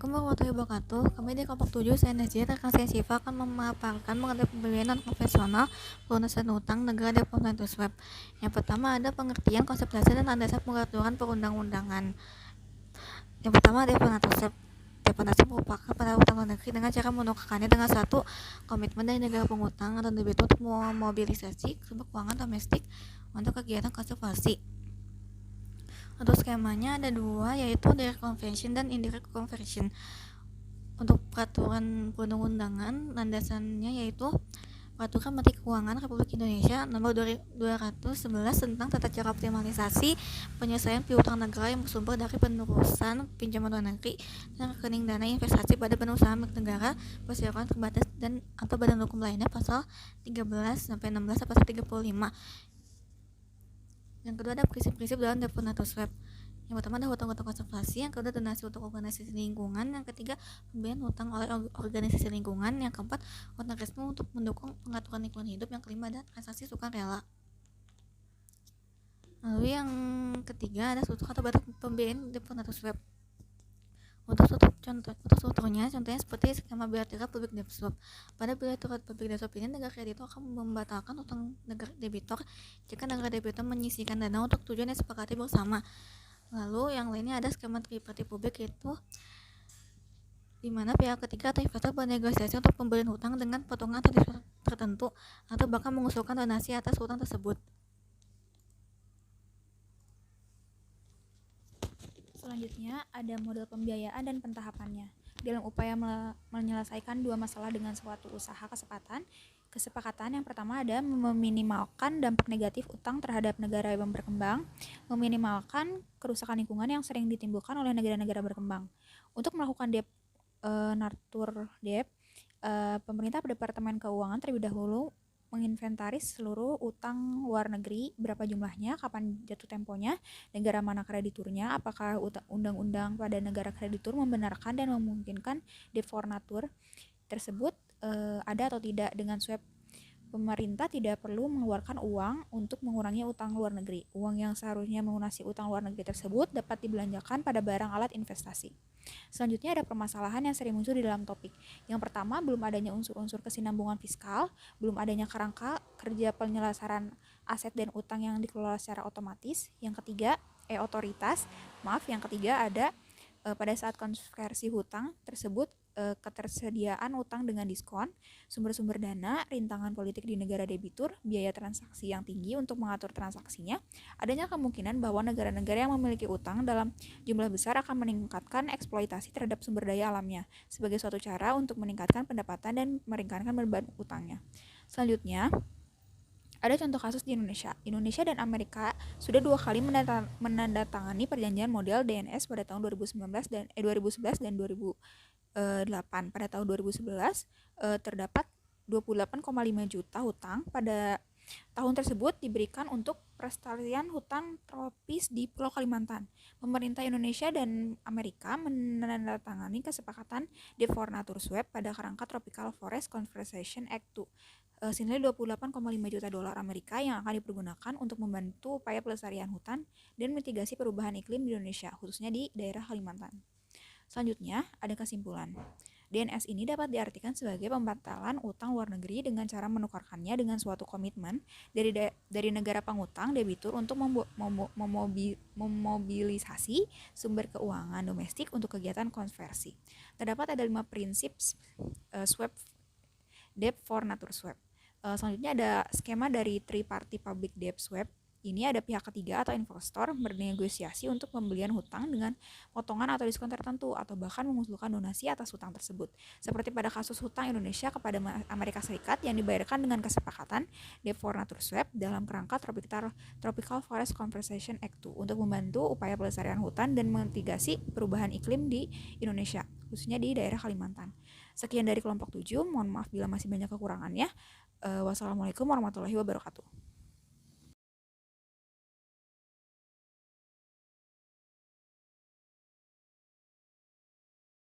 Assalamualaikum warahmatullahi wabarakatuh. Kami di kelompok 7 CNSJ rekan saya Syifa akan memaparkan mengenai pembiayaan non-konvensional pelunasan utang negara di pemerintah swab. Yang pertama ada pengertian konsep dasar dan landasan pengaturan perundang-undangan. Yang pertama deponat swab. Deponat merupakan penerapan utang luar negeri dengan cara menukarkannya dengan satu komitmen dari negara pengutang atau debitur untuk memobilisasi sumber keuangan domestik untuk kegiatan konservasi. Untuk skemanya ada dua, yaitu direct conversion dan indirect conversion. Untuk peraturan perundang-undangan, landasannya yaitu Peraturan Menteri Keuangan Republik Indonesia Nomor 211 tentang tata cara optimalisasi penyelesaian piutang negara yang bersumber dari penerusan pinjaman luar negeri dan rekening dana investasi pada badan usaha milik negara, perseroan terbatas dan atau badan hukum lainnya, pasal 13 sampai 16 sampai 35. Yang kedua ada prinsip-prinsip dalam deponatus swab. Yang pertama ada hutang-hutang konservasi, yang kedua donasi untuk organisasi lingkungan, yang ketiga pemberian hutang oleh organisasi lingkungan, yang keempat hutang resmi untuk mendukung pengaturan lingkungan hidup, yang kelima ada transaksi sukarela. Lalu yang ketiga ada struktur atau bentuk pembiayaan deponatus swab. Untuk strukturnya, contohnya seperti skema bilateral public debt swap. Pada bilateral public debt swap ini, negara kreditor akan membatalkan utang negara debitor jika negara debitor menyisihkan dana untuk tujuan yang disepakati bersama. Lalu yang lainnya ada skema tripartit publik, yaitu di mana pihak ketiga atau investor bernegosiasi untuk pemberian hutang dengan potongan tertentu atau bahkan mengusulkan donasi atas hutang tersebut. Selanjutnya ada model pembiayaan dan pentahapannya. Dalam upaya menyelesaikan dua masalah dengan suatu usaha kesepakatan yang pertama ada meminimalkan dampak negatif utang terhadap negara yang berkembang, meminimalkan kerusakan lingkungan yang sering ditimbulkan oleh negara-negara berkembang. Untuk melakukan natur debt, pemerintah Departemen Keuangan terlebih dahulu menginventaris seluruh utang luar negeri, berapa jumlahnya, kapan jatuh temponya, negara mana krediturnya, apakah undang-undang pada negara kreditur membenarkan dan memungkinkan defornatur tersebut ada atau tidak. Dengan swab, pemerintah tidak perlu mengeluarkan uang untuk mengurangi utang luar negeri. Uang yang seharusnya melunasi utang luar negeri tersebut dapat dibelanjakan pada barang alat investasi. Selanjutnya ada permasalahan yang sering muncul di dalam topik. Yang pertama, belum adanya unsur-unsur kesinambungan fiskal, belum adanya kerangka kerja penyelesaian aset dan utang yang dikelola secara otomatis. Yang ketiga, Yang ketiga ada pada saat konversi hutang tersebut ketersediaan utang dengan diskon, sumber-sumber dana, rintangan politik di negara debitur, biaya transaksi yang tinggi untuk mengatur transaksinya, adanya kemungkinan bahwa negara-negara yang memiliki utang dalam jumlah besar akan meningkatkan eksploitasi terhadap sumber daya alamnya sebagai suatu cara untuk meningkatkan pendapatan dan meringankan beban utangnya. Selanjutnya, ada contoh kasus di Indonesia. Indonesia dan Amerika sudah 2 kali menandatangani perjanjian model DNS pada tahun 2011 dan 2008. Pada tahun 2011 terdapat 28,5 juta hutang. Pada tahun tersebut diberikan untuk pelestarian hutan tropis di Pulau Kalimantan. Pemerintah Indonesia dan Amerika menandatangani kesepakatan defornatur swap pada kerangka Tropical Forest Conservation Act 2 senilai 28,5 juta dolar Amerika yang akan dipergunakan untuk membantu upaya pelestarian hutan dan mitigasi perubahan iklim di Indonesia, khususnya di daerah Kalimantan. Selanjutnya, ada kesimpulan. DNS ini dapat diartikan sebagai pembatalan utang luar negeri dengan cara menukarkannya dengan suatu komitmen dari negara pengutang debitur untuk memobilisasi sumber keuangan domestik untuk kegiatan konversi. Terdapat ada 5 prinsip swap debt for natur swap. Selanjutnya ada skema dari triparty public debt swap. Ini ada pihak ketiga atau investor bernegosiasi untuk pembelian hutang dengan potongan atau diskon tertentu atau bahkan mengusulkan donasi atas hutang tersebut. Seperti pada kasus hutang Indonesia kepada Amerika Serikat yang dibayarkan dengan kesepakatan defornatur swap dalam kerangka Tropical Forest Conservation Act 2 untuk membantu upaya pelestarian hutan dan mitigasi perubahan iklim di Indonesia, khususnya di daerah Kalimantan. Sekian dari kelompok 7, mohon maaf bila masih banyak kekurangannya. Wassalamualaikum warahmatullahi wabarakatuh.